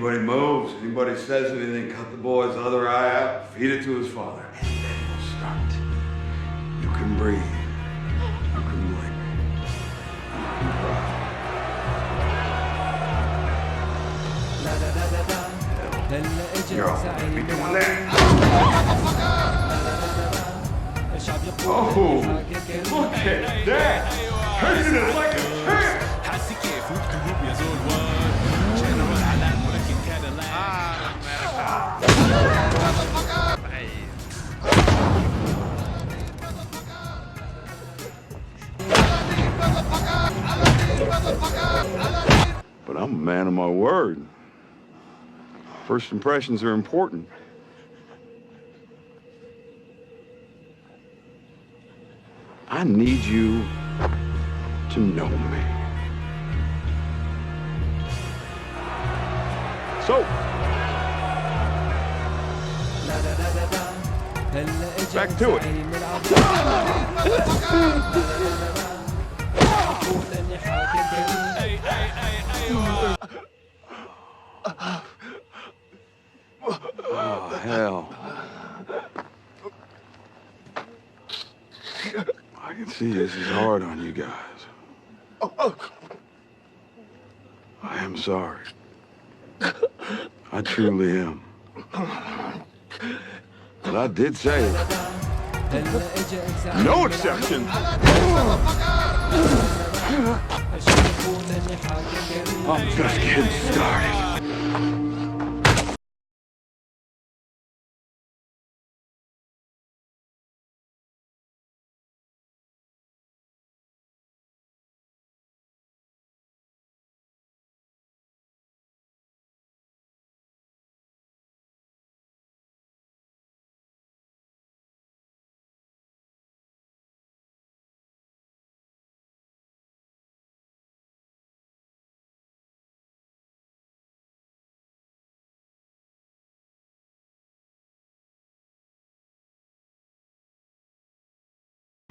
Anybody moves, anybody says anything, cut the boy's other eye out, feed it to his father. And then we'll start. You can breathe. You can blink. You can cry. Hell, you're all gonna be doing that. Oh, look at that! Taking it like a champ! But I'm a man of my word. First impressions are important. I need you to know me. So, back to it. Oh, hell. I can see this is hard on you guys. I am sorry. I truly am. But I did say it. No exception. I'm just getting started.